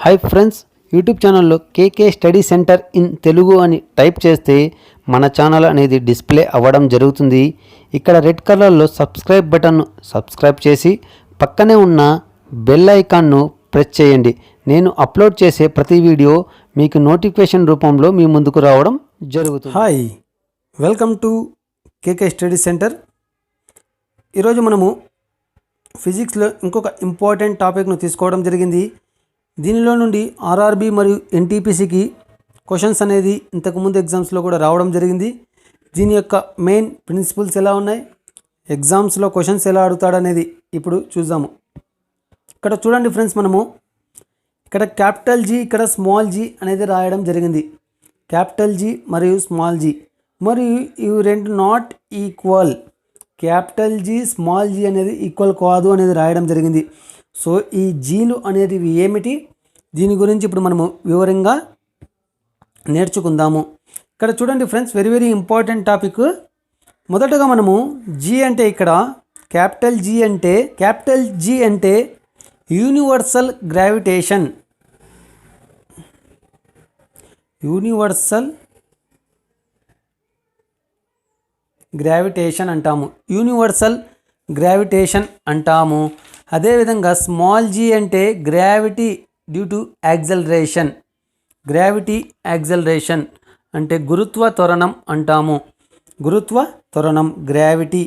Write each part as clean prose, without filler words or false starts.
Hi friends, YouTube ఛానల్లో కేకే study centre in Telugu అని type చేస్తే మన ఛానల్ అనేది డిస్ప్లే అవ్వడం జరుగుతుంది. ఇక్కడ రెడ్ కలర్లో సబ్స్క్రైబ్ బటన్ను సబ్స్క్రైబ్ చేసి పక్కనే ఉన్న బెల్ ఐకాన్ను ప్రెస్ చేయండి. నేను అప్లోడ్ చేసే ప్రతి వీడియో మీకు నోటిఫికేషన్ రూపంలో మీ ముందుకు రావడం జరుగుతుంది. Hi, welcome to KK study centre. ఈరోజు మనము ఫిజిక్స్లో ఇంకొక ఇంపార్టెంట్ టాపిక్ను తీసుకోవడం జరిగింది. దీనిలో నుండి ఆర్ఆర్బి మరియు ఎన్టీపీసీకి క్వశ్చన్స్ అనేది ఇంతకుముందు ఎగ్జామ్స్లో కూడా రావడం జరిగింది. దీని యొక్క మెయిన్ ప్రిన్సిపల్స్ ఎలా ఉన్నాయి, ఎగ్జామ్స్లో క్వశ్చన్స్ ఎలా అడుగుతాడనేది ఇప్పుడు చూద్దాము. ఇక్కడ చూడండి ఫ్రెండ్స్, మనము ఇక్కడ క్యాపిటల్ జీ, ఇక్కడ స్మాల్ జీ అనేది రాయడం జరిగింది. క్యాపిటల్ జీ మరియు స్మాల్ జీ, మరియు ఇవి రెండు not equal. Capital G small G అనేది ఈక్వల్ కాదు అనేది రాయడం జరిగింది. సో ఈ జీలు అనేటివి ఏమిటి, దీని గురించి ఇప్పుడు మనము వివరంగా నేర్చుకుందాము. ఇక్కడ చూడండి friends, very very important topic. మొదటగా మనము జీ అంటే ఇక్కడ క్యాపిటల్ జీ అంటే యూనివర్సల్ గ్రావిటేషన్. యూనివర్సల్ గ్రావిటేషన్ అంటాము. యూనివర్సల్ గ్రావిటేషన్ అంటాము. అదేవిధంగా స్మాల్ జీ అంటే gravity due to acceleration. Gravity acceleration అంటే గురుత్వ త్వరణం అంటాము. గురుత్వ త్వరణం, గ్రావిటీ.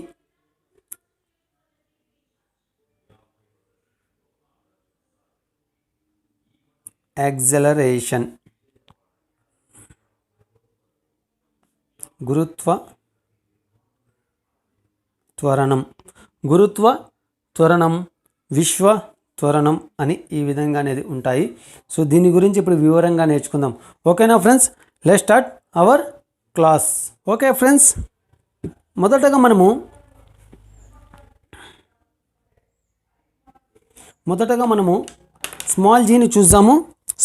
యాక్సలరేషన్, గురుత్వ త్వరణం. గురుత్వ త్వరణం, విశ్వ త్వరణం అని ఈ విధంగా అనేది ఉంటాయి. సో దీని గురించి ఇప్పుడు వివరంగా నేర్చుకుందాం. ఓకేనా friends, let's start our class. Okay friends, మొదటగా మనము స్మాల్ జీని చూద్దాము.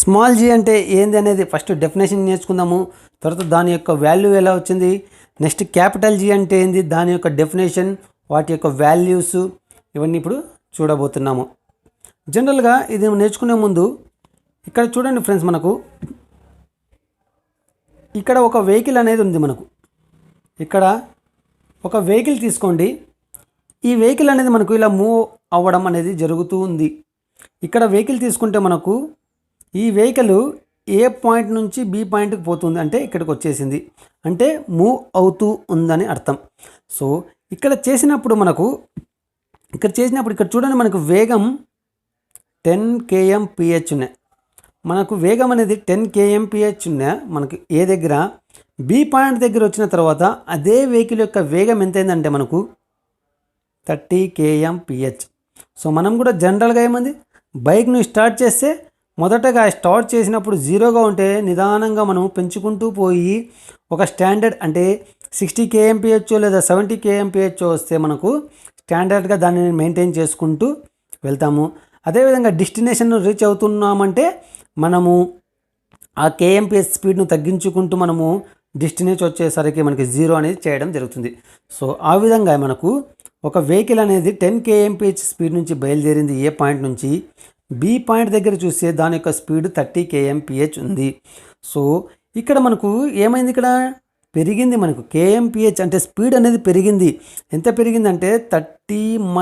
స్మాల్ జీ అంటే ఏంది అనేది ఫస్ట్ డెఫినేషన్ నేర్చుకుందాము. తర్వాత దాని యొక్క వాల్యూ ఎలా వచ్చింది, నెక్స్ట్ క్యాపిటల్ జీ అంటే ఏంది, దాని యొక్క డెఫినేషన్, వాటి యొక్క వాల్యూస్, ఇవన్నీ ఇప్పుడు చూడబోతున్నాము. జనరల్గా ఇది నేర్చుకునే ముందు ఇక్కడ చూడండి ఫ్రెండ్స్, మనకు ఇక్కడ ఒక వెహికల్ అనేది ఉంది. మనకు ఇక్కడ ఒక వెహికల్ తీసుకోండి. ఈ వెహికల్ అనేది మనకు ఇలా మూవ్ అవ్వడం అనేది జరుగుతూ ఉంది. ఇక్కడ వెహికల్ తీసుకుంటే మనకు ఈ వెహికల్ ఏ పాయింట్ నుంచి బి పాయింట్కి పోతుంది అంటే ఇక్కడికి వచ్చేసింది, అంటే మూవ్ అవుతూ ఉందని అర్థం. సో ఇక్కడ చేసినప్పుడు ఇక్కడ చూడండి, మనకు వేగం 10 kmph ఉన్నాయి. మనకు వేగం అనేది 10 kmph ఉన్నాయి. మనకు ఏ దగ్గర బి పాయింట్ దగ్గర వచ్చిన తర్వాత అదే వెహికల్ యొక్క వేగం ఎంతైందంటే మనకు 30 kmph. సో మనం కూడా జనరల్గా ఏమంది, బైక్ను స్టార్ట్ చేస్తే మొదటగా స్టార్ట్ చేసినప్పుడు జీరోగా ఉంటే నిదానంగా మనం పెంచుకుంటూ పోయి ఒక స్టాండర్డ్ అంటే 60 kmph లేదా 70 kmph వస్తే మనకు స్టాండర్డ్గా దానిని మెయింటైన్ చేసుకుంటూ వెళ్తాము. అదేవిధంగా డెస్టినేషన్ రీచ్ అవుతున్నామంటే మనము ఆ కేఎంపిహెచ్ స్పీడ్ను తగ్గించుకుంటూ మనము డెస్టినేషన్ వచ్చేసరికి మనకి జీరో అనేది చేయడం జరుగుతుంది. సో ఆ విధంగా మనకు ఒక వెహికల్ అనేది 10 kmph స్పీడ్ నుంచి బయలుదేరింది ఏ పాయింట్ నుంచి, బి పాయింట్ దగ్గర చూస్తే దాని యొక్క స్పీడ్ 30 kmph ఉంది. సో ఇక్కడ మనకు ఏమైంది, ఇక్కడ పెరిగింది. మనకు kmph అంటే స్పీడ్ అనేది పెరిగింది. ఎంత పెరిగిందంటే 30 -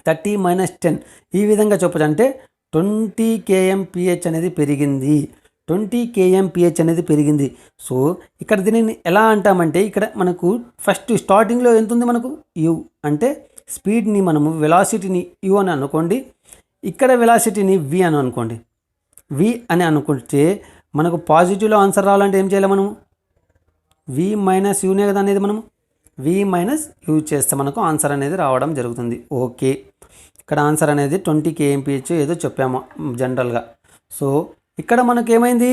10 ఈ విధంగా చెప్పచ్చు. అంటే 20 kmph అనేది పెరిగింది. 20 kmph అనేది పెరిగింది. సో ఇక్కడ దీనిని ఎలా అంటామంటే, ఇక్కడ మనకు ఫస్ట్ స్టార్టింగ్లో ఎంత ఉంది, మనకు యు అంటే స్పీడ్ని మనము వెలాసిటీని యు అని అనుకోండి, ఇక్కడ వెలాసిటీని వి అని అనుకోండి. వి అని అనుకుంటే మనకు పాజిటివ్లో ఆన్సర్ రావాలంటే ఏం చేయాలి, మనము వి మైనస్ యూనే కదా అనేది, మనము వి మైనస్ యూ చేస్తే మనకు ఆన్సర్ అనేది రావడం జరుగుతుంది. ఓకే, ఇక్కడ ఆన్సర్ అనేది 20 kmph ఏదో చెప్పాము జనరల్గా. సో ఇక్కడ మనకు ఏమైంది,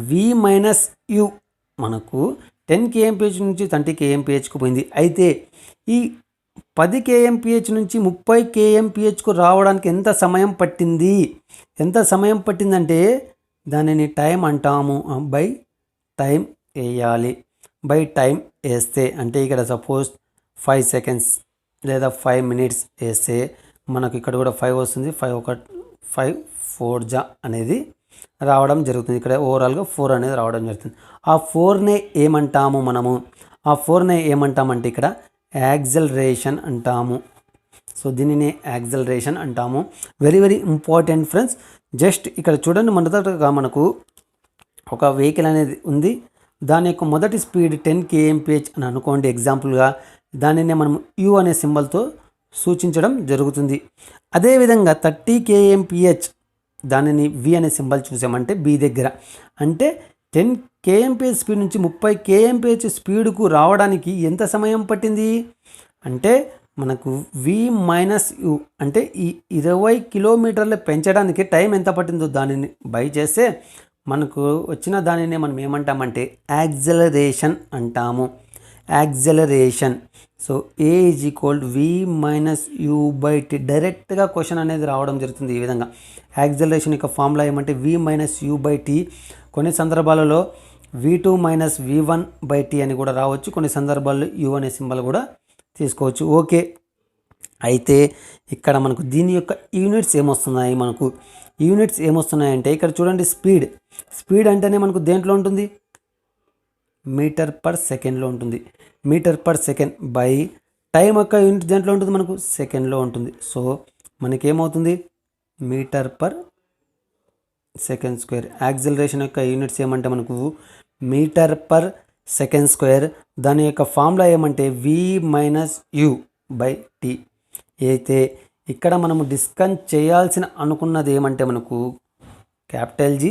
వి మైనస్ యూ మనకు 10 kmph నుంచి 30 kmphకు పోయింది. అయితే ఈ 10 kmph నుంచి 30 kmphకు రావడానికి ఎంత సమయం పట్టిందంటే దానిని టైం అంటాము. బై టైం వేయాలి. బై టైం వేస్తే అంటే ఇక్కడ సపోజ్ 5 seconds లేదా 5 minutes వేస్తే మనకు ఇక్కడ కూడా 5 వస్తుంది. 5 1 5 4 జా అనేది రావడం జరుగుతుంది. ఇక్కడ ఓవరాల్గా 4 అనేది రావడం జరుగుతుంది. ఆ 4నే ఏమంటాము మనము? ఆ 4నే ఏమంటామంటే ఇక్కడ యాక్సలరేషన్ అంటాము. సో దీనినే యాక్సలరేషన్ అంటాము. Very very important friends. Just ఇక్కడ చూడండి, మొదటగా మనకు ఒక వెహికల్ అనేది ఉంది. దాని యొక్క మొదటి స్పీడ్ 10 kmph అని అనుకోండి ఎగ్జాంపుల్గా. దానినే మనం యు అనే సింబల్తో సూచించడం జరుగుతుంది. అదేవిధంగా 30 kmph దానిని వి అనే సింబల్ చూసామంటే బి దగ్గర, అంటే 10 kmph స్పీడ్ నుంచి 30 kmph స్పీడ్కు రావడానికి ఎంత సమయం పట్టింది అంటే మనకు వి మైనస్ యు అంటే ఈ 20 కిలోమీటర్లు పెంచడానికి టైం ఎంత పట్టిందో దానిని బై చేస్తే మనకు వచ్చిన దానినే మనం ఏమంటామంటే యాక్సలరేషన్ అంటాము. Acceleration. So a is equal v minus u by t. డైరెక్ట్గా క్వశ్చన్ అనేది రావడం జరుగుతుంది ఈ విధంగా. యాక్సలరేషన్ యొక్క ఫార్ములా ఏమంటే v minus u by t. కొన్ని సందర్భాలలో v2 minus v1 by tea అని కూడా రావచ్చు. కొన్ని సందర్భాల్లో యూ అనే సింబల్ కూడా తీసుకోవచ్చు. ఓకే, అయితే ఇక్కడ మనకు దీని యొక్క యూనిట్స్ ఏమొస్తున్నాయి? మనకు యూనిట్స్ ఏమొస్తున్నాయంటే ఇక్కడ చూడండి, స్పీడ్ అంటేనే మనకు దేంట్లో ఉంటుంది? మీటర్ పర్ సెకండ్లో ఉంటుంది. Metre per second by time యొక్క యూనిట్ దేంట్లో ఉంటుంది? మనకు సెకండ్లో ఉంటుంది. సో మనకేమవుతుంది? Metre per second square. Acceleration యొక్క యూనిట్స్ ఏమంటే మనకు మీటర్ పర్ సెకండ్ స్క్వేర్. దాని యొక్క ఫార్ములా ఏమంటే v minus you by tea. అయితే ఇక్కడ మనము డిస్కస్ చేయాల్సిన అనుకున్నది ఏమంటే మనకు క్యాపిటల్ జీ,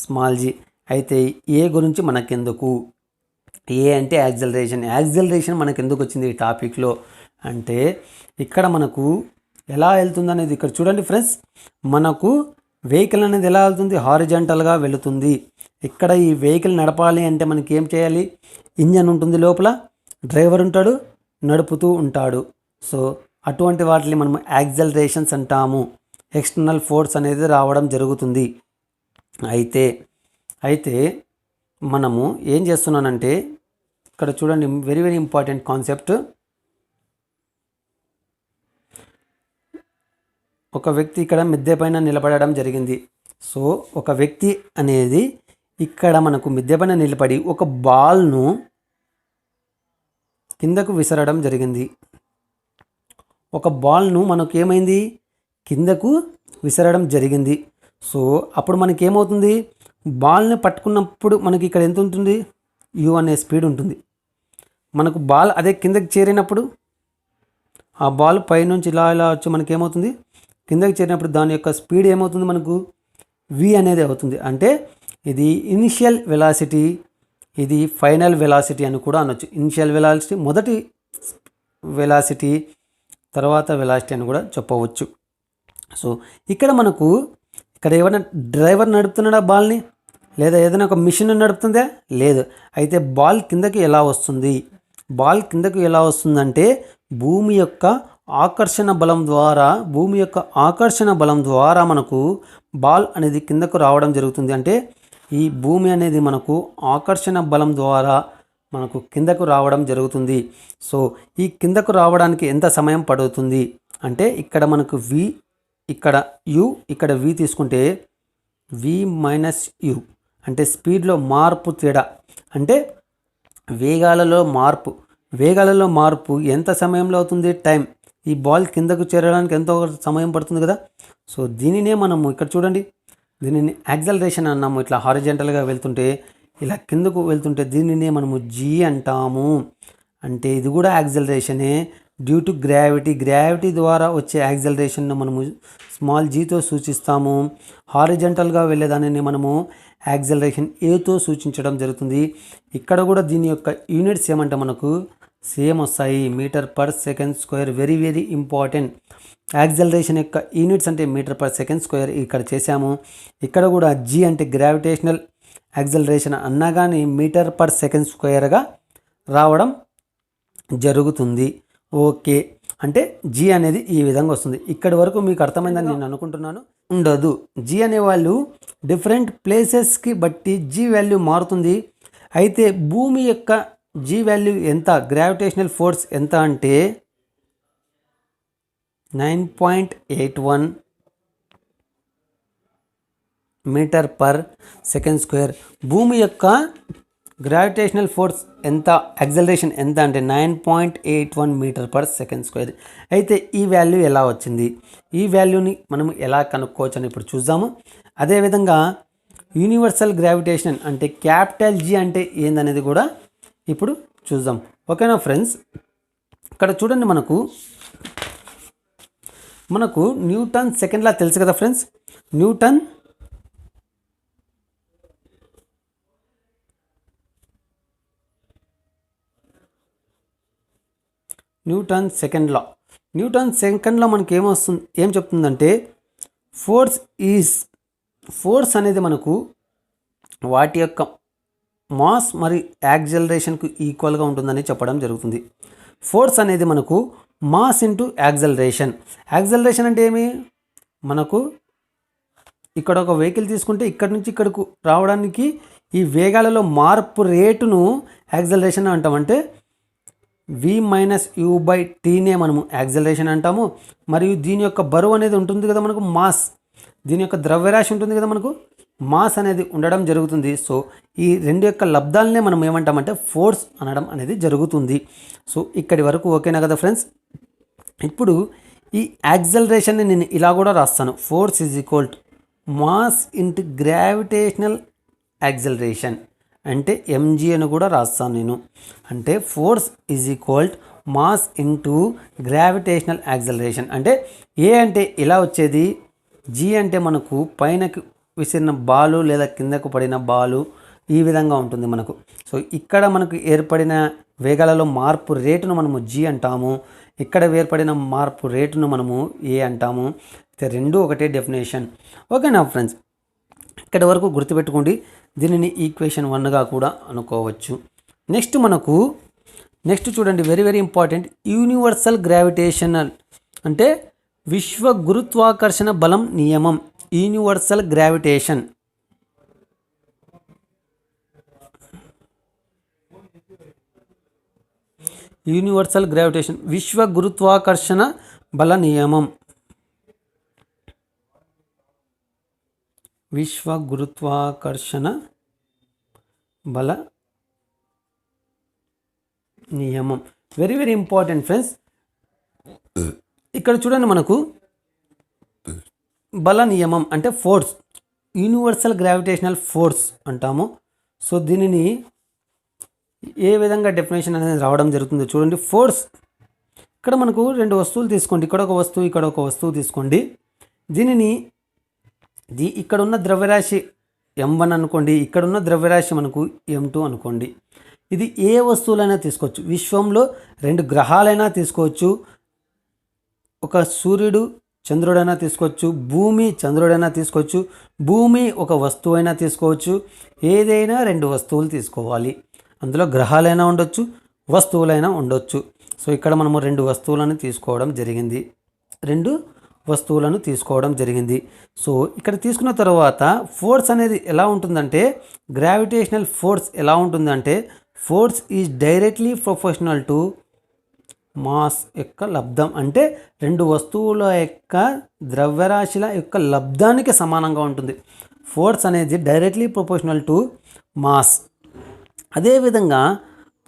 స్మాల్ జీ. అయితే ఏ గురించి మనకెందుకు? ఏ అంటే యాక్సలరేషన్ మనకు ఎందుకు వచ్చింది ఈ టాపిక్లో అంటే ఇక్కడ మనకు ఎలా వెళ్తుంది అనేది ఇక్కడ చూడండి ఫ్రెండ్స్. మనకు వెహికల్ అనేది ఎలా వెళ్తుంది? హారిజాంటల్గా వెళుతుంది. ఇక్కడ ఈ వెహికల్ నడపాలి అంటే మనకి ఏం చేయాలి? ఇంజన్ ఉంటుంది, లోపల డ్రైవర్ ఉంటాడు, నడుపుతూ ఉంటాడు. సో అటువంటి వాటిని మనం యాక్సలరేషన్స్ అంటాము. ఎక్స్టర్నల్ ఫోర్స్ అనేది రావడం జరుగుతుంది. అయితే మనము ఏం చేస్తున్నానంటే ఇక్కడ చూడండి, వెరీ వెరీ ఇంపార్టెంట్ కాన్సెప్ట్. ఒక వ్యక్తి ఇక్కడ మిద్దె పైన నిలబడడం జరిగింది. సో ఒక వ్యక్తి అనేది ఇక్కడ మనకు మిద్దె పైన నిలబడి ఒక బాల్ను కిందకు విసరడం జరిగింది. ఒక బాల్ను మనకు ఏమైంది? కిందకు విసరడం జరిగింది. సో అప్పుడు మనకి ఏమవుతుంది? బాల్ని పట్టుకున్నప్పుడు మనకి ఇక్కడ ఎంత ఉంటుంది? యు అనే స్పీడ్ ఉంటుంది. మనకు బాల్ అదే కిందకి చేరినప్పుడు ఆ బాల్ పైనుంచి ఇలా వచ్చి మనకి ఏమవుతుంది? కిందకి చేరినప్పుడు దాని యొక్క స్పీడ్ ఏమవుతుంది? మనకు వి అనేది అవుతుంది. అంటే ఇది ఇనిషియల్ వెలాసిటీ, ఇది ఫైనల్ వెలాసిటీ అని కూడా అనొచ్చు. ఇనిషియల్ వెలాసిటీ మొదటి వెలాసిటీ, తర్వాత వెలాసిటీ అని కూడా చెప్పవచ్చు. సో ఇక్కడ మనకు ఇక్కడ ఏమైనా డ్రైవర్ నడుపుతున్నాడా బాల్ని, లేదా ఏదైనా ఒక మిషన్ నడుపుతుందా? లేదు. అయితే బాల్ కిందకి ఎలా వస్తుంది? బాల్ కిందకు ఎలా వస్తుందంటే భూమి యొక్క ఆకర్షణ బలం ద్వారా మనకు బాల్ అనేది కిందకు రావడం జరుగుతుంది. అంటే ఈ భూమి అనేది మనకు ఆకర్షణ బలం ద్వారా మనకు కిందకు రావడం జరుగుతుంది. సో ఈ కిందకు రావడానికి ఎంత సమయం పడుతుంది అంటే ఇక్కడ మనకు వి, ఇక్కడ యు, ఇక్కడ వి తీసుకుంటే వి మైనస్ యు అంటే స్పీడ్లో మార్పు తేడా, అంటే వేగాలలో మార్పు ఎంత సమయంలో అవుతుంది? టైం. ఈ బాల్ కిందకు చేరడానికి ఎంతో సమయం పడుతుంది కదా. సో దీనినే మనము ఇక్కడ చూడండి, దీనిని యాక్సలరేషన్ అన్నాము. ఇట్లా హారిజాంటల్గా వెళ్తుంటే, ఇలా కిందకు వెళ్తుంటే దీనినే మనము జీ అంటాము. అంటే ఇది కూడా యాక్సలరేషనే. డ్యూ టు గ్రావిటీ ద్వారా వచ్చే యాక్సలరేషన్ను మనము స్మాల్ జీతో సూచిస్తాము. హారిజాంటల్గా వెళ్ళేదానిని మనము యాక్సలరేషన్ ఏతో సూచించడం జరుగుతుంది. ఇక్కడ కూడా దీని యొక్క యూనిట్స్ ఏమంటే మనకు సేమ్ వస్తాయి, metre per second square. Very very important. Acceleration యొక్క యూనిట్స్ అంటే మీటర్ పర్ సెకండ్ స్క్వేర్ ఇక్కడ చేశాము. ఇక్కడ కూడా జీ అంటే గ్రావిటేషనల్ యాక్సలరేషన్ అన్నా కానీ మీటర్ పర్ సెకండ్ స్క్వేర్గా రావడం జరుగుతుంది. ఓకే, అంటే జీ అనేది ఈ విధంగా వస్తుంది. ఇక్కడి వరకు మీకు అర్థమైందని నేను అనుకుంటున్నాను. ఉండదు. జీ అనేవాళ్ళు డిఫరెంట్ ప్లేసెస్కి బట్టి జీ వాల్యూ మారుతుంది. అయితే భూమి యొక్క జీ వాల్యూ ఎంత, గ్రావిటేషనల్ ఫోర్స్ ఎంత అంటే 9.81 మీటర్ పర్ సెకండ్ స్క్వేర్. భూమి యొక్క గ్రావిటేషనల్ ఫోర్స్ ఎంత, యాక్సలరేషన్ ఎంత అంటే 9.81 మీటర్ పర్ సెకండ్ స్క్వేర్. అయితే ఈ వాల్యూ ఎలా వచ్చింది, ఈ వాల్యూని మనం ఎలా కనుక్కోవచ్చు అని ఇప్పుడు చూద్దాము. అదేవిధంగా యూనివర్సల్ గ్రావిటేషన్ అంటే క్యాపిటల్ జీ అంటే ఏందనేది కూడా ఇప్పుడు చూద్దాం. ఓకేనా ఫ్రెండ్స్, ఇక్కడ చూడండి, మనకు న్యూటన్ సెకండ్ లా తెలుసు కదా ఫ్రెండ్స్. న్యూటన్ సెకండ్ లా మనకి ఏం చెప్తుందంటే ఫోర్స్ అనేది మనకు వాటి యొక్క మాస్ మరియు యాక్సలరేషన్కు ఈక్వల్గా ఉంటుందని చెప్పడం జరుగుతుంది. ఫోర్స్ అనేది మనకు మాస్ ఇంటూ యాక్సలరేషన్. యాక్సలరేషన్ అంటే ఏమి, మనకు ఇక్కడ ఒక వెహికల్ తీసుకుంటే ఇక్కడి నుంచి ఇక్కడకు రావడానికి ఈ వేగాలలో మార్పు రేటును యాక్సలరేషన్ అంటాం. అంటే v-u/tనే మనము యాక్సలరేషన్ అంటాము. మరియు దీని యొక్క బరువు అనేది ఉంటుంది కదా మనకు, మాస్, దీని యొక్క ద్రవ్యరాశి ఉంటుంది కదా మనకు, మాస్ అనేది ఉండడం జరుగుతుంది. సో ఈ రెండు యొక్క లబ్ధాలనే మనం ఏమంటామంటే ఫోర్స్ అనడం అనేది జరుగుతుంది. సో ఇక్కడి వరకు ఓకేనా కదా ఫ్రెండ్స్. ఇప్పుడు ఈ యాక్సలరేషన్ని నేను ఇలా కూడా రాస్తాను, force is equal to mass into gravitational acceleration అంటే mg అని కూడా రాస్తాను నేను. అంటే force is equal to mass into gravitational acceleration. అంటే ఏ అంటే ఇలా వచ్చేది, జీ అంటే మనకు పైనకి విసిరిన బాలు లేదా కిందకు పడిన బాలు, ఈ విధంగా ఉంటుంది మనకు. సో ఇక్కడ మనకు ఏర్పడిన వేగాలలో మార్పు రేటును మనము జీ అంటాము, ఇక్కడ ఏర్పడిన మార్పు రేటును మనము ఏ అంటాము. రెండు ఒకటే డెఫినేషన్. ఓకేనా ఫ్రెండ్స్, ఇక్కడ వరకు గుర్తుపెట్టుకోండి. దీనిని ఈక్వేషన్ 1గా కూడా అనుకోవచ్చు. నెక్స్ట్ చూడండి, very very important, universal gravitational అంటే విశ్వ గురుత్వాకర్షణ బలం నియమం. యూనివర్సల్ గ్రావిటేషన్, విశ్వ గురుత్వాకర్షణ బల నియమం. విశ్వ గురుత్వాకర్షణ బల నియమం వెరీ వెరీ ఇంపార్టెంట్ ఫ్రెండ్స్. ఇక్కడ చూడండి, మనకు బల నియమం అంటే ఫోర్స్, యూనివర్సల్ గ్రావిటేషనల్ ఫోర్స్ అంటాము. సో దీనిని ఏ విధంగా డెఫినేషన్ అనేది రావడం జరుగుతుందో చూడండి. ఫోర్స్, ఇక్కడ మనకు రెండు వస్తువులు తీసుకోండి, ఇక్కడ ఒక వస్తువు, ఇక్కడ ఒక వస్తువు తీసుకోండి. దీనిని ఇక్కడ ఉన్న ద్రవ్యరాశి m1 అనుకోండి, ఇక్కడ ఉన్న ద్రవ్యరాశి మనకు m2 అనుకోండి. ఇది ఏ వస్తువులైనా తీసుకోవచ్చు, విశ్వంలో రెండు గ్రహాలైనా తీసుకోవచ్చు, ఒక సూర్యుడు చంద్రుడైనా తీసుకోవచ్చు, భూమి చంద్రుడైనా తీసుకోవచ్చు, భూమి ఒక వస్తువైనా తీసుకోవచ్చు. ఏదైనా రెండు వస్తువులు తీసుకోవాలి, అందులో గ్రహాలైనా ఉండొచ్చు, వస్తువులైనా ఉండొచ్చు. సో ఇక్కడ మనము రెండు వస్తువులను తీసుకోవడం జరిగింది. సో ఇక్కడ తీసుకున్న తర్వాత ఫోర్స్ అనేది ఎలా ఉంటుందంటే, గ్రావిటేషనల్ ఫోర్స్ ఎలా ఉంటుందంటే, force is directly proportional to mass యొక్క లబ్ధం. అంటే రెండు వస్తువుల యొక్క ద్రవ్యరాశిల యొక్క లబ్ధానికి సమానంగా ఉంటుంది. ఫోర్స్ అనేది డైరెక్ట్లీ ప్రొపోర్షనల్ టు మాస్. అదేవిధంగా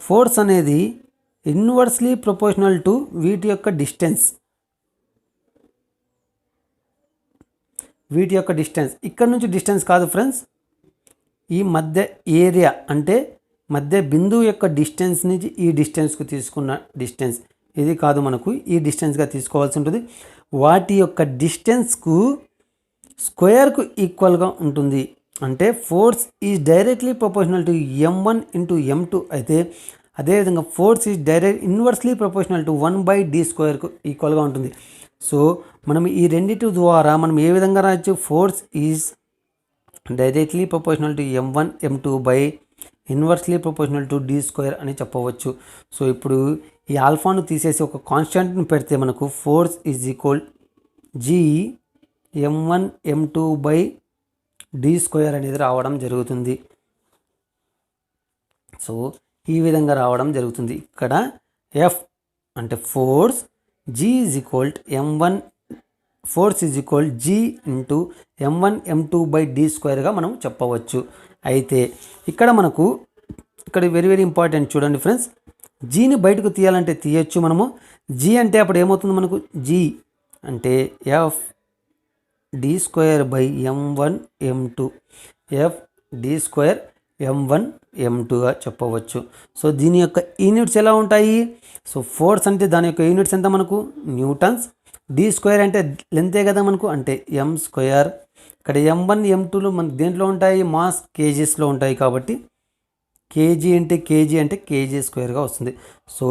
ఫోర్స్ అనేది ఇన్వర్స్లీ ప్రొపోర్షనల్ టు వీటి యొక్క డిస్టెన్స్. ఇక్కడ నుంచి డిస్టెన్స్ కాదు ఫ్రెండ్స్, ఈ మధ్య ఏరియా అంటే మధ్య బిందువు యొక్క డిస్టెన్స్ నుంచి ఈ డిస్టెన్స్కు తీసుకున్న డిస్టెన్స్, ఇది కాదు, మనకు ఈ డిస్టెన్స్గా తీసుకోవాల్సి ఉంటుంది. వాటి యొక్క డిస్టెన్స్కు స్క్వేర్కు ఈక్వల్గా ఉంటుంది. అంటే force is directly proportional to m1 into m2 అయితే, అదేవిధంగా force is inversely proportional to 1/d² ఈక్వల్గా ఉంటుంది. సో మనం ఈ రెండింటి ద్వారా మనం ఏ విధంగా రాయొచ్చు, force is directly proportional to m1 m2 by inversely proportional to d² అని చెప్పవచ్చు. సో ఇప్పుడు ఈ ఆల్ఫాను తీసేసి ఒక కాన్స్టెంట్ని పెడితే మనకు force is equal g m1 m2 by d² అనేది రావడం జరుగుతుంది. సో ఈ విధంగా రావడం జరుగుతుంది. ఇక్కడ F అంటే force, G is equal to m1 force is equal G into m1 m2 by D స్క్వేర్గా మనం చెప్పవచ్చు. అయితే ఇక్కడ మనకు ఇక్కడ వెరీ వెరీ ఇంపార్టెంట్ చూడండి ఫ్రెండ్స్, జీని బయటకు తీయాలంటే తీయచ్చు మనము. జీ అంటే అప్పుడు ఏమవుతుంది మనకు, జీ అంటే F D square by m1 m2, F D square m1 m2గా చెప్పవచ్చు. సో దీని యొక్క యూనిట్స్ ఎలా ఉంటాయి, సో ఫోర్స్ అంటే దాని యొక్క యూనిట్స్ ఎంత మనకు న్యూటన్స్, డి స్క్వేర్ అంటే లెంతే కదా మనకు అంటే m స్క్వేర్, ఇక్కడ m1 m2లు మనకు దేంట్లో ఉంటాయి మాస్ కేజీస్లో ఉంటాయి కాబట్టి కేజీ అంటే కేజీ స్క్వేర్గా వస్తుంది. So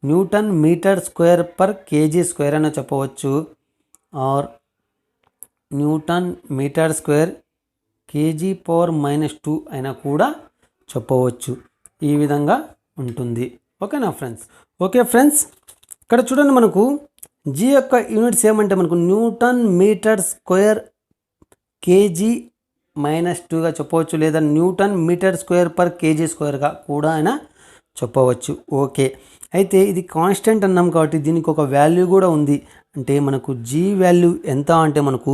newton metre square per KG square అని చెప్పవచ్చు, or newton metre square KG power -2 అయినా కూడా చెప్పవచ్చు. ఈ విధంగా ఉంటుంది. ఓకేనా ఫ్రెండ్స్? ఓకే ఫ్రెండ్స్, ఇక్కడ చూడండి మనకు జీ యొక్క యూనిట్స్ ఏమంటే మనకు న్యూటన్ మీటర్ స్క్వేర్ కేజీ -2గా చెప్పవచ్చు, లేదా newton metre square per KG స్క్వేర్గా కూడా అయినా చెప్పవచ్చు. ఓకే, అయితే ఇది కాన్స్టెంట్ అన్నాం కాబట్టి దీనికి ఒక వాల్యూ కూడా ఉంది. అంటే మనకు జీ వాల్యూ ఎంత అంటే మనకు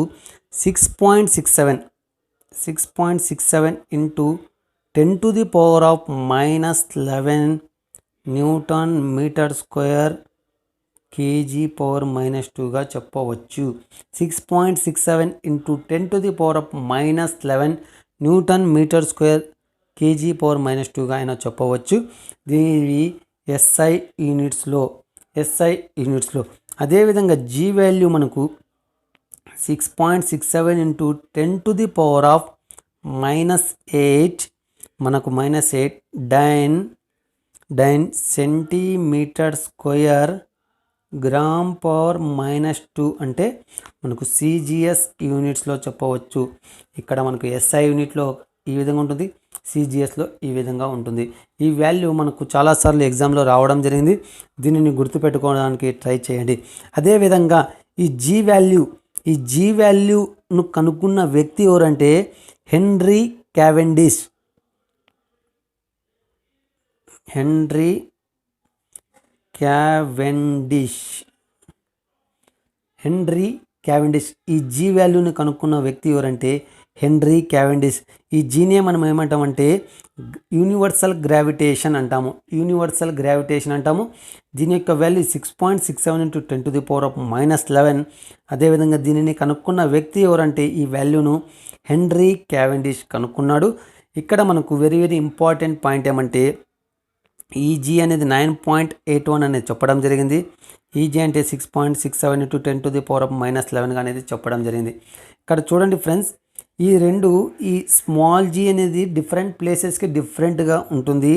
6.67 into 10⁻⁻11 newton metre square KG power -2గా చెప్పవచ్చు. 6.67 into 10⁻⁻11 newton metre square KG power -2గా అయినా చెప్పవచ్చు. దీని ఎస్ఐ యూనిట్స్లో అదేవిధంగా జీ వాల్యూ మనకు 6.67 ఇంటూ 10⁻⁻8 మనకు -8 dyne centimetre square gram power -2 అంటే మనకు సిజిఎస్ యూనిట్స్లో చెప్పవచ్చు. ఇక్కడ మనకు ఎస్ఐ యూనిట్లో ఈ విధంగా ఉంటుంది, సిజిఎస్లో ఈ విధంగా ఉంటుంది. ఈ వాల్యూ మనకు చాలాసార్లు ఎగ్జామ్లో రావడం జరిగింది. దీనిని గుర్తుపెట్టుకోవడానికి ట్రై చేయండి. అదేవిధంగా ఈ జీ వాల్యూను కనుక్కున్న వ్యక్తి ఎవరంటే హెన్రీ క్యావెండిష్. ఈ జీ వాల్యూని కనుక్కున్న వ్యక్తి ఎవరంటే హెన్రీ క్యావెండిష్. ఈ జీనే మనం ఏమంటామంటే యూనివర్సల్ గ్రావిటేషన్ అంటాము. దీని యొక్క వాల్యూ 6.67 ఇంటూ 10⁻⁻11. అదేవిధంగా దీనిని కనుక్కున్న వ్యక్తి ఎవరంటే ఈ వాల్యూను హెన్రీ క్యావెండిష్ కనుక్కున్నాడు. ఇక్కడ మనకు వెరీ వెరీ ఇంపార్టెంట్ పాయింట్ ఏమంటే ఈజీ అనేది 9.81 అనేది చెప్పడం జరిగింది. ఈజీ అంటే 6.67 ఇంటూ 10⁻⁻11 అనేది చెప్పడం జరిగింది. ఇక్కడ చూడండి ఫ్రెండ్స్, ఈ స్మాల్ జీ అనేది డిఫరెంట్ ప్లేసెస్కి డిఫరెంట్గా ఉంటుంది.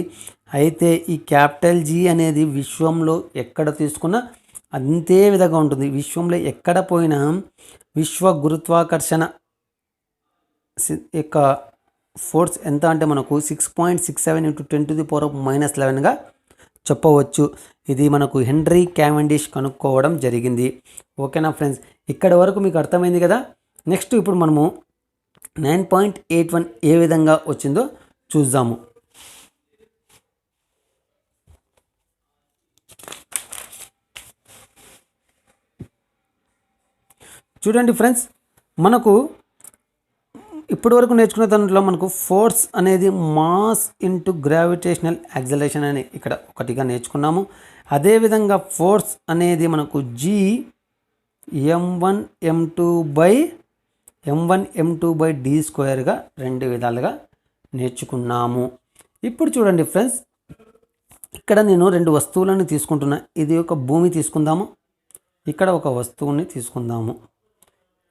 అయితే ఈ క్యాపిటల్ జీ అనేది విశ్వంలో ఎక్కడ తీసుకున్నా అంతే విధంగా ఉంటుంది. విశ్వంలో ఎక్కడ పోయినా విశ్వ గురుత్వాకర్షణ యొక్క ఫోర్స్ ఎంత అంటే మనకు 6.67 ఇంటూ 10⁻⁻11గా చెప్పవచ్చు. ఇది మనకు హెన్రీ క్యావెండిష్ కనుక్కోవడం జరిగింది. ఓకేనా ఫ్రెండ్స్, ఇక్కడ వరకు మీకు అర్థమైంది కదా. నెక్స్ట్ ఇప్పుడు మనము 9.81 ఏ విధంగా వచ్చిందో చూద్దాము. చూడండి ఫ్రెండ్స్, మనకు ఇప్పటి వరకు నేర్చుకున్న దాంట్లో మనకు ఫోర్స్ అనేది మాస్ ఇంటూ గ్రావిటేషనల్ యాక్సలరేషన్ అని ఇక్కడ ఒకటిగా నేర్చుకున్నాము. అదేవిధంగా ఫోర్స్ అనేది మనకు G m1 m2 by D స్క్వేర్గా రెండు విధాలుగా నేర్చుకున్నాము. ఇప్పుడు చూడండి ఫ్రెండ్స్, ఇక్కడ నేను రెండు వస్తువులను తీసుకుంటున్నా. ఇది ఒక భూమి తీసుకుందాము, ఇక్కడ ఒక వస్తువుని తీసుకుందాము.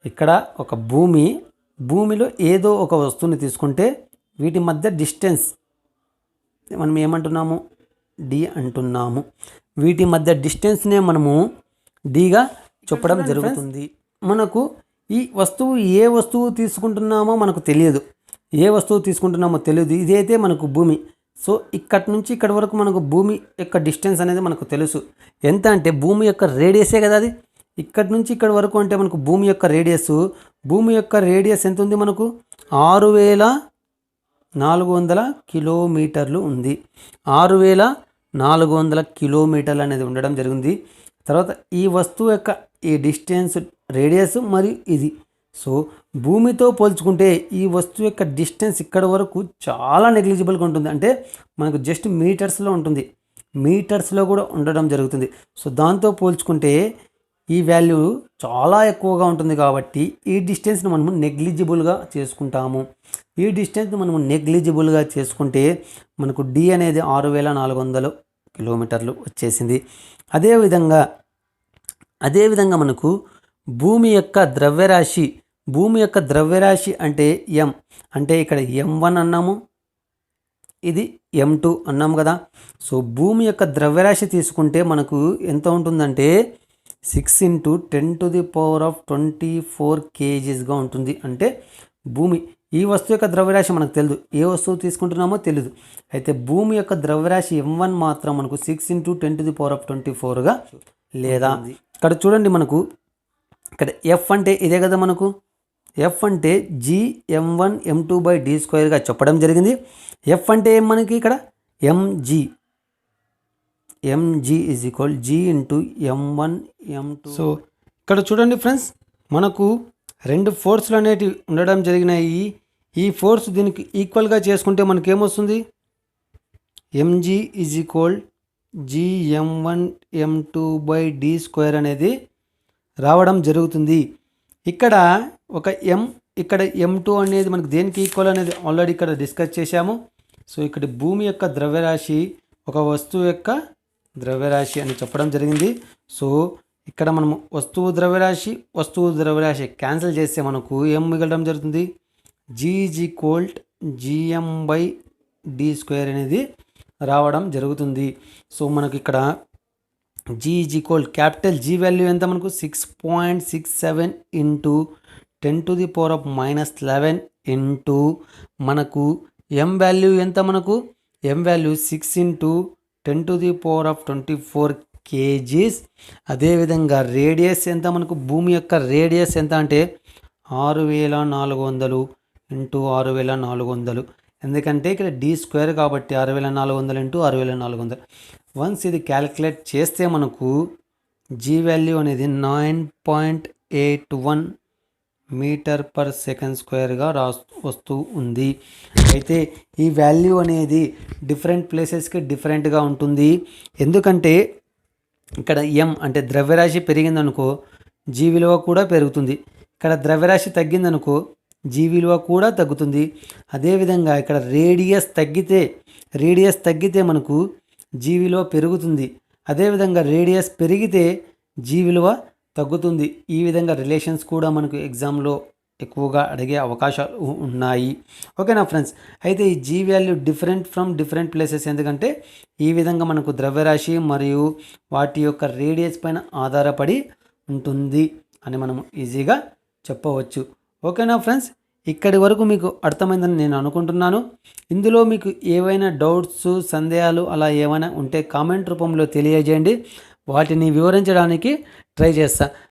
ఇక్కడ ఒక భూమిలో ఏదో ఒక వస్తువుని తీసుకుంటే వీటి మధ్య డిస్టెన్స్ మనం ఏమంటున్నాము, డి అంటున్నాము. వీటి మధ్య డిస్టెన్స్నే మనము డిగా చెప్పడం జరుగుతుంది. మనకు ఈ వస్తువు ఏ వస్తువు తీసుకుంటున్నామో మనకు తెలియదు, ఇదైతే మనకు భూమి. సో ఇక్కడి నుంచి ఇక్కడి వరకు మనకు భూమి యొక్క డిస్టెన్స్ అనేది మనకు తెలుసు. ఎంత అంటే భూమి యొక్క రేడియసే కదా అది. ఇక్కడి నుంచి ఇక్కడి వరకు అంటే మనకు భూమి యొక్క రేడియస్ ఎంత ఉంది మనకు 6400 కిలోమీటర్లు ఉంది. 6400 కిలోమీటర్లు అనేది ఉండడం జరిగింది. తర్వాత ఈ వస్తువు యొక్క ఈ డిస్టెన్స్ రేడియస్ మరియు ఇది. సో భూమితో పోల్చుకుంటే ఈ వస్తువు యొక్క డిస్టెన్స్ ఇక్కడ వరకు చాలా నెగ్లిజిబుల్గా ఉంటుంది. అంటే మనకు జస్ట్ మీటర్స్లో ఉంటుంది, మీటర్స్లో కూడా ఉండడం జరుగుతుంది. సో దాంతో పోల్చుకుంటే ఈ వాల్యూ చాలా ఎక్కువగా ఉంటుంది కాబట్టి ఈ డిస్టెన్స్ని మనము నెగ్లిజిబుల్గా చేసుకుంటాము. ఈ డిస్టెన్స్ని మనము నెగ్లిజిబుల్గా చేసుకుంటే మనకు డి అనేది 6400 కిలోమీటర్లు వచ్చేసింది. అదేవిధంగా మనకు భూమి యొక్క ద్రవ్యరాశి అంటే ఎం, అంటే ఇక్కడ M1 అన్నాము, ఇది M2 అన్నాము కదా. సో భూమి యొక్క ద్రవ్యరాశి తీసుకుంటే మనకు ఎంత ఉంటుందంటే 6 × 10⁻24 kgsగా ఉంటుంది. అంటే భూమి ఈ వస్తువు యొక్క ద్రవ్యరాశి మనకు తెలియదు, ఏ వస్తువు తీసుకుంటున్నామో తెలియదు. అయితే భూమి యొక్క ద్రవ్యరాశి M1 మాత్రం మనకు 6 × 10⁻24గా లేదా ఇక్కడ చూడండి, మనకు ఇక్కడ F అంటే ఇదే కదా, మనకు F అంటే gm1m2/d²గా చెప్పడం జరిగింది. F అంటే మనకి ఇక్కడ mg is equal g × m1 m2. So ఇక్కడ చూడండి ఫ్రెండ్స్, మనకు రెండు ఫోర్స్లు అనేటివి ఉండడం జరిగినాయి. ఈ ఫోర్స్ దీనికి ఈక్వల్గా చేసుకుంటే మనకేమొస్తుంది, mg ఈజ్ ఈక్వల్ gm1m2/d² అనేది రావడం జరుగుతుంది. ఇక్కడ ఒక ఇక్కడ M2 అనేది మనకు దేనికి ఈక్వల్ అనేది ఆల్రెడీ ఇక్కడ డిస్కస్ చేశాము. సో ఇక్కడ భూమి యొక్క ద్రవ్యరాశి ఒక వస్తువు యొక్క ద్రవ్యరాశి అని చెప్పడం జరిగింది. సో ఇక్కడ మనము వస్తువు ద్రవ్యరాశి క్యాన్సిల్ చేస్తే మనకు ఏం మిగలడం జరుగుతుంది, g ఈజ్ ఈక్వల్ gm/d² అనేది రావడం జరుగుతుంది. సో మనకు ఇక్కడ g is equal capital G value ఎంత మనకు 6.67 × 10⁻⁻11 ఇంటూ మనకు m వాల్యూ ఎంత, మనకు m వాల్యూ 6 × 10⁻24 kgs. అదేవిధంగా రేడియస్ ఎంత, మనకు భూమి యొక్క రేడియస్ ఎంత అంటే 6400 × 6400, ఎందుకంటే ఇక్కడ d² కాబట్టి 6400 × 6400. వన్స్ ఇది క్యాలిక్యులేట్ చేస్తే మనకు G వాల్యూ అనేది 9.81 m/s² వస్తూ ఉంది. అయితే ఈ వాల్యూ అనేది డిఫరెంట్ ప్లేసెస్కి డిఫరెంట్గా ఉంటుంది. ఎందుకంటే ఇక్కడ M అంటే ద్రవ్యరాశి పెరిగిందనుకో G విలువ కూడా పెరుగుతుంది, ఇక్కడ ద్రవ్యరాశి తగ్గిందనుకో G విలువ కూడా తగ్గుతుంది. అదేవిధంగా ఇక్కడ రేడియస్ తగ్గితే మనకు G విలువ పెరుగుతుంది, అదేవిధంగా రేడియస్ పెరిగితే G విలువ తగ్గుతుంది. ఈ విధంగా రిలేషన్స్ కూడా మనకు ఎగ్జామ్లో ఎక్కువగా అడిగే అవకాశాలు ఉన్నాయి. ఓకేనా ఫ్రెండ్స్, అయితే ఈ G వాల్యూ డిఫరెంట్ ప్లేసెస్, ఎందుకంటే ఈ విధంగా మనకు ద్రవ్యరాశి మరియు వాటి యొక్క రేడియస్ పైన ఆధారపడి ఉంటుంది అని మనం ఈజీగా చెప్పవచ్చు. ఓకేనా ఫ్రెండ్స్, ఇక్కడి వరకు మీకు అర్థమైందని నేను అనుకుంటున్నాను. ఇందులో మీకు ఏవైనా డౌట్స్, సందేహాలు అలా ఏమైనా ఉంటే కామెంట్ రూపంలో తెలియజేయండి, వాటిని వివరించడానికి ట్రై చేస్తా.